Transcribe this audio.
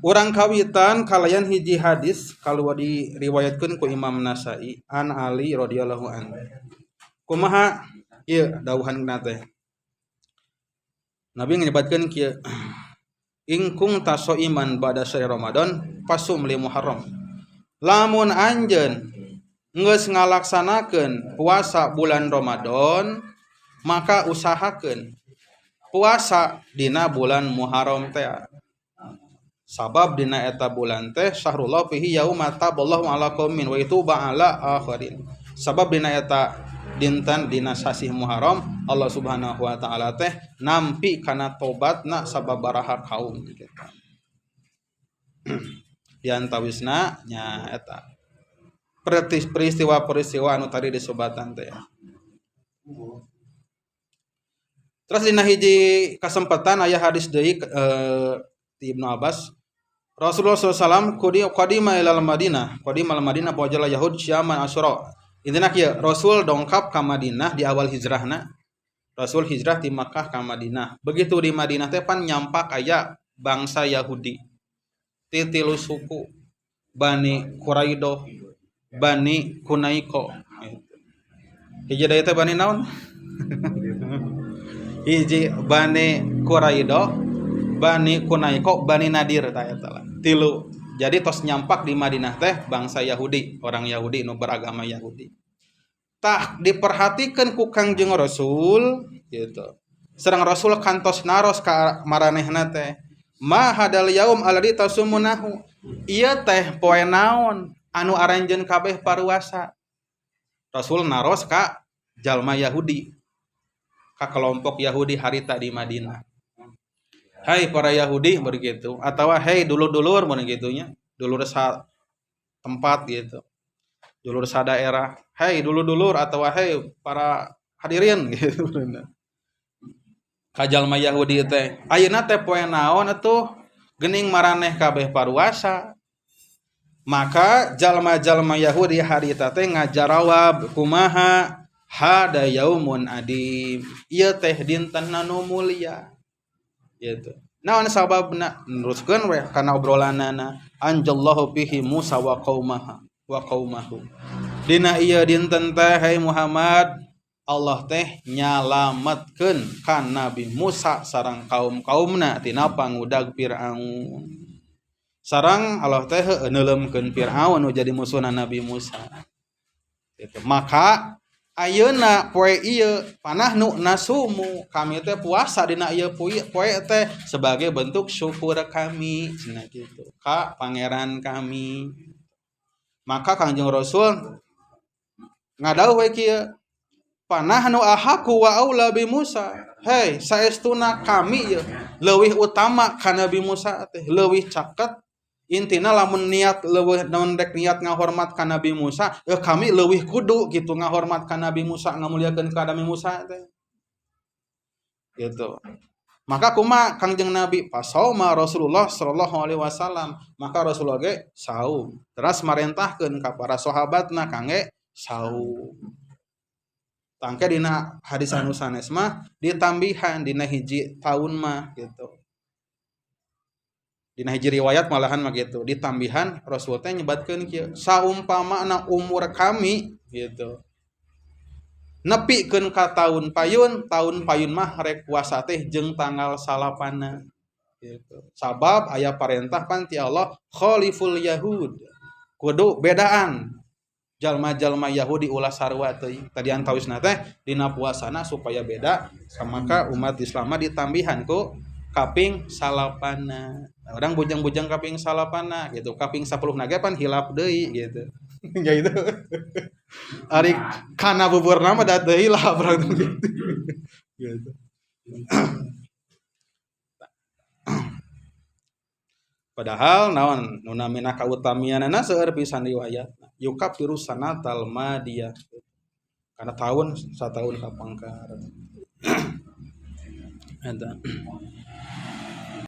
Urang kawitan kalayan hiji hadis kalau diriwayatkeun ku Imam Nasai an Ali radhiyallahu anhu. Kumaha ieu dawuhanna teh? Nabi nyebatkeun kieu. Ingkung taso iman pada syahr Ramadan pasum li Muharram. Lamun anjeun geus ngalaksanakeun puasa bulan Ramadan, maka usahakeun puasa dina bulan Muharram teh. Sabab dina eta bulan teh syahrullah fihi yauma taballahu ala qaumin wa ituba ala akharin. Sabab dina eta dinten dina sasih Muharram Allah Subhanahu wa taala teh nampi kana tobatna sababaraha kaum gitu. Di antawisna nya eta peristiwa-peristiwa anu tadi disebatan teh. Terus dina hiji kasempatan aya hadis deui ti Ibnu Abbas Rasulullah SAW qadima ilal Madinah pawajala Yahud syaman asyura. Intina kieu Rasul dongkap ka Madinah di awal hijrahna. Rasul hijrah di Makkah ka Madinah. Begitu di Madinah teh pan nyampak aya bangsa Yahudi. Tilu suku Bani Quraidah, Bani Kunaiko. Hiji deui teh Bani naon? Hiji Bani Quraidah, Bani Kunaiko, Bani Nadir tah eta lah. Tilu. Jadi tos nyampak di Madinah teh bangsa Yahudi, orang Yahudi nu beragama Yahudi. Tah diperhatikeun ku Kangjeng Rasul gitu. Sareng Rasul kantos naros ka maranehna teh. Ma hadal yaum alladzi tasumunahu. Ieu teh poe naon anu aranjeun kabeh paruasa. Rasul naros ka jalma Yahudi. Ka kelompok Yahudi harita di Madinah. Hai para Yahudi begitu atau hai dulur-dulur begitunya, dulur sa tempat gitu. Dulur sa daerah. Hai dulur-dulur atau hai para hadirin gitu. Ka jalma Yahudi teh, ayeuna teh poe naon atuh geuning maraneh kabeh paruasa. Maka jalma-jalma Yahudi harita teh ngajarawab kumaha hada yaumun adim. Ieu teh dinten nu mulia. Gitu. Naon sababna neruskeun we kana obrolanana anjallahu bihi Musa wa qaumahu. Dina ieu dinten teh hai Muhammad Allah teh nyalametkeun ka Nabi Musa sareng kaum-kaumna tina pangudag Firaun. Sareng Allah teh neuleumkeun Firaun nu jadi musuhna Nabi Musa. Gitu. Maka ayeuna poe ieu panah nu nasumu kami teh puasa dina ieu poe teh sebagai bentuk syukur kami cenah kitu ka pangeran kami. Maka Kangjeng Rasul ngadawuh we kieu panah nu ahaku wa aula bi Musa. Hei saestuna kami ieu leuwih utama ka Nabi Musa teh leuwih caket. Intina lamun niat leuwih naon rek niat ngahormat ka Nabi Musa, kami leuwih kudu gitu ngahormat ka Nabi Musa, ngamuliakeun ka Nabi Musa teh. Gitu. Maka kumaha Kangjeng Nabi pasauma Rasulullah sallallahu alaihi wasallam, maka Rasulullah ge saum. Terus marentahkeun ka para sahabatna kangge saum. Tangke dina hadis anu sanes mah ditambihan dina hiji taun mah gitu. Dina hiji riwayat malahan mah gitu ditambihan Rasul teh nyebatkeun kieu saumpamana umur kami gitu nepikeun ka taun payun mah rek puasa teh jeung tanggal salapana gitu sabab aya parentah pan ti Allah khaliful yahud kudu bedaan jalma-jalma Yahudi ulah sarua teuing tadi antawisna teh dina puasana supaya beda maka umat Islam ditambihan ku kaping salapana. Orang bujang-bujang kaping salapana gitu. Kaping 10 nage pan hilap deui gitu. Ya itu. Ari kana buburna mah da deui lah berarti gitu. Gitu. Padahal naon nu namina kautamianana seueur pisan riwayat. Yukafiru sanatal madiyah. Karena tahun 1 tahun kapangkar. Eta.